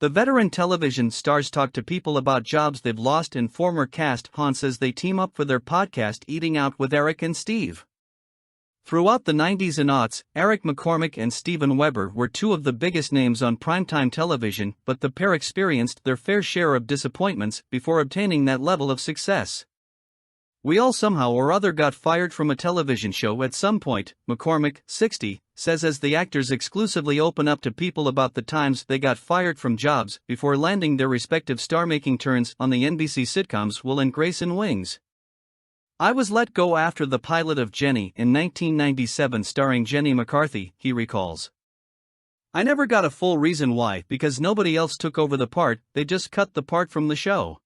The veteran television stars talk to people about jobs they've lost and former cast haunts as they team up for their podcast Eating Out with Eric and Steve. Throughout the 90s and aughts, Eric McCormack and Steven Weber were two of the biggest names on primetime television, but the pair experienced their fair share of disappointments before obtaining that level of success. "We all somehow or other got fired from a television show at some point," McCormack, 60, says as the actors exclusively open up to people about the times they got fired from jobs before landing their respective star-making turns on the NBC sitcoms Will and Grace and Wings. "I was let go after the pilot of Jenny in 1997 starring Jenny McCarthy," he recalls. "I never got a full reason why because nobody else took over the part, they just cut the part from the show.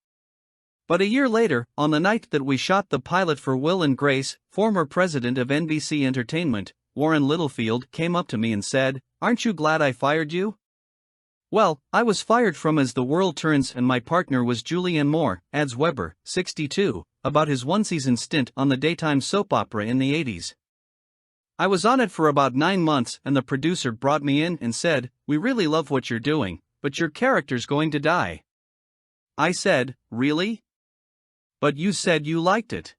But a year later, on the night that we shot the pilot for Will and Grace, former president of NBC Entertainment, Warren Littlefield, came up to me and said, 'Aren't you glad I fired you?' Well, I was fired from As the World Turns and my partner was Julianne Moore," adds Weber, 62, about his one-season stint on the daytime soap opera in the 80s. "I was on it for about 9 months and the producer brought me in and said, 'We really love what you're doing, but your character's going to die.' I said, 'Really? But you said you liked it.'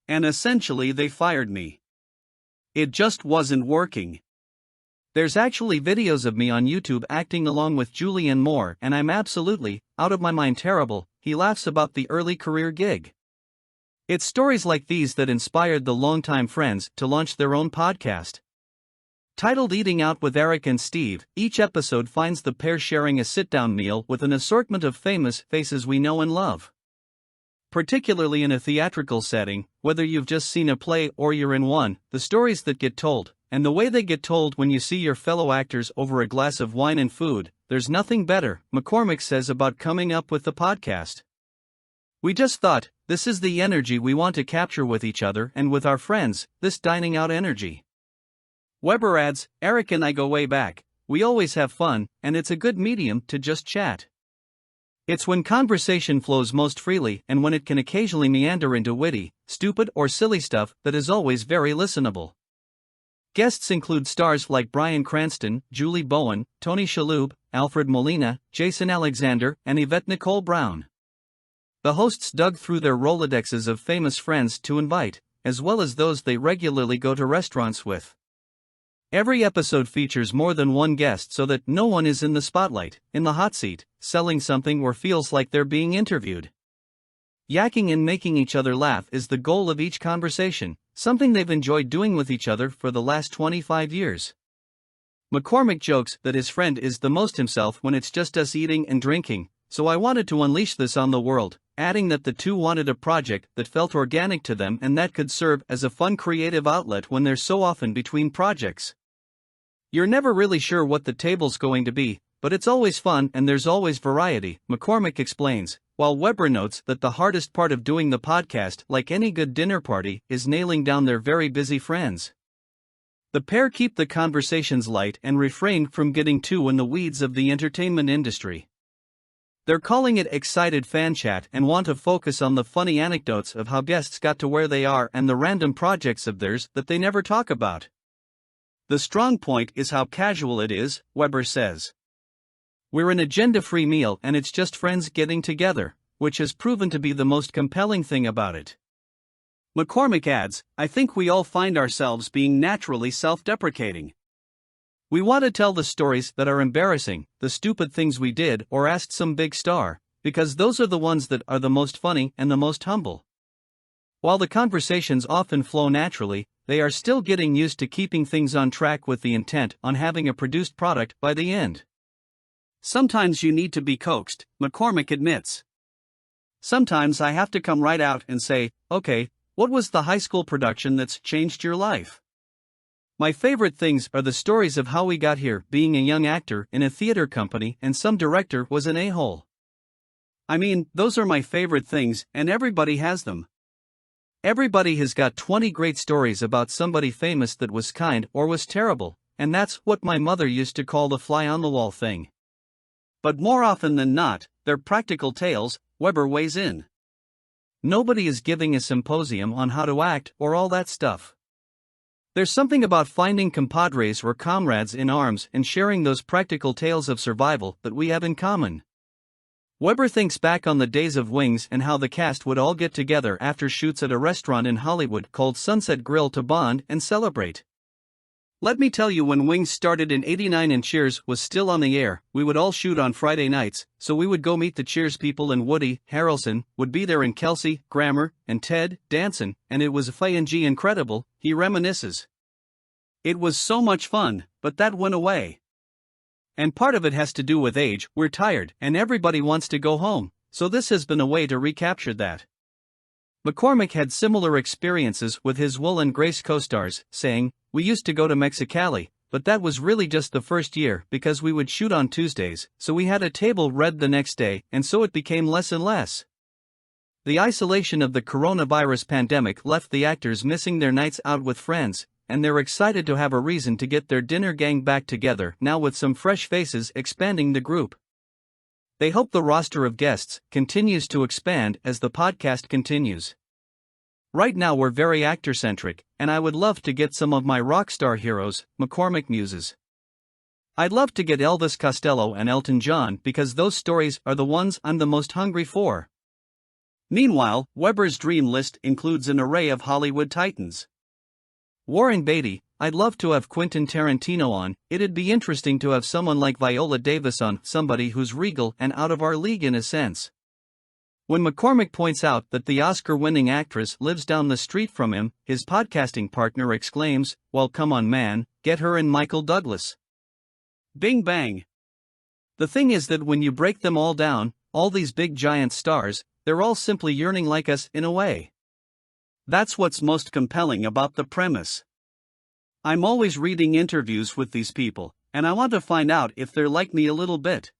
And essentially they fired me. It just wasn't working." There's actually videos of me on YouTube acting along with Julianne Moore and I'm absolutely, out of my mind terrible, he laughs about the early career gig. It's stories like these that inspired the longtime friends to launch their own podcast. Titled Eating Out with Eric and Steve, each episode finds the pair sharing a sit-down meal with an assortment of famous faces we know and love. Particularly in a theatrical setting, whether you've just seen a play or you're in one, the stories that get told, and the way they get told when you see your fellow actors over a glass of wine and food, there's nothing better, McCormack says about coming up with the podcast. "We just thought, this is the energy we want to capture with each other and with our friends, this dining out energy." Weber adds, "Eric and I go way back, we always have fun, and it's a good medium to just chat. It's when conversation flows most freely and when it can occasionally meander into witty, stupid or silly stuff that is always very listenable." Guests include stars like Bryan Cranston, Julie Bowen, Tony Shalhoub, Alfred Molina, Jason Alexander, and Yvette Nicole Brown. The hosts dug through their Rolodexes of famous friends to invite, as well as those they regularly go to restaurants with. Every episode features more than one guest so that no one is in the spotlight, in the hot seat, selling something or feels like they're being interviewed. Yakking and making each other laugh is the goal of each conversation, something they've enjoyed doing with each other for the last 25 years. McCormack jokes that his friend is the most himself when it's just us eating and drinking, so I wanted to unleash this on the world, adding that the two wanted a project that felt organic to them and that could serve as a fun creative outlet when they're so often between projects. "You're never really sure what the table's going to be, but it's always fun and there's always variety," McCormack explains, while Weber notes that the hardest part of doing the podcast, like any good dinner party, is nailing down their very busy friends. The pair keep the conversations light and refrain from getting too in the weeds of the entertainment industry. They're calling it excited fan chat and want to focus on the funny anecdotes of how guests got to where they are and the random projects of theirs that they never talk about. "The strong point is how casual it is," Weber says. "We're an agenda-free meal and it's just friends getting together, which has proven to be the most compelling thing about it." McCormack adds, "I think we all find ourselves being naturally self-deprecating. We want to tell the stories that are embarrassing, the stupid things we did or asked some big star, because those are the ones that are the most funny and the most humble. While the conversations often flow naturally, they are still getting used to keeping things on track with the intent on having a produced product by the end. Sometimes you need to be coaxed," McCormack admits. "Sometimes I have to come right out and say, okay, what was the high school production that's changed your life? My favorite things are the stories of how we got here, being a young actor in a theater company and some director was an a-hole. I mean, those are my favorite things and everybody has them. Everybody has got 20 great stories about somebody famous that was kind or was terrible, and that's what my mother used to call the fly-on-the-wall thing. But more often than not, they're practical tales," Weber weighs in. "Nobody is giving a symposium on how to act or all that stuff. There's something about finding compadres or comrades in arms and sharing those practical tales of survival that we have in common. Weber thinks back on the days of Wings and how the cast would all get together after shoots at a restaurant in Hollywood called Sunset Grill to bond and celebrate. Let me tell you, when Wings started in '89 and Cheers was still on the air, we would all shoot on Friday nights, so we would go meet the Cheers people, and Woody Harrelson would be there, and Kelsey Grammer and Ted Danson, and it was f***ing incredible, he reminisces. It was so much fun, but that went away. And part of it has to do with age, we're tired and everybody wants to go home, so this has been a way to recapture that. McCormack had similar experiences with his Will and Grace co-stars, saying, "We used to go to Mexicali, but that was really just the first year because we would shoot on Tuesdays, so we had a table read the next day, and so it became less and less." The isolation of the coronavirus pandemic left the actors missing their nights out with friends, and they're excited to have a reason to get their dinner gang back together now with some fresh faces expanding the group. They hope the roster of guests continues to expand as the podcast continues. "Right now we're very actor-centric, and I would love to get some of my rock star heroes," McCormack muses. "I'd love to get Elvis Costello and Elton John because those stories are the ones I'm the most hungry for." Meanwhile, Weber's dream list includes an array of Hollywood titans. Warren Beatty, "I'd love to have Quentin Tarantino on, it'd be interesting to have someone like Viola Davis on, somebody who's regal and out of our league in a sense." When McCormack points out that the Oscar-winning actress lives down the street from him, his podcasting partner exclaims, "Well, come on man, get her and Michael Douglas." Bing bang. The thing is that when you break them all down, all these big giant stars, they're all simply yearning like us in a way. That's what's most compelling about the premise. I'm always reading interviews with these people, and I want to find out if they're like me a little bit.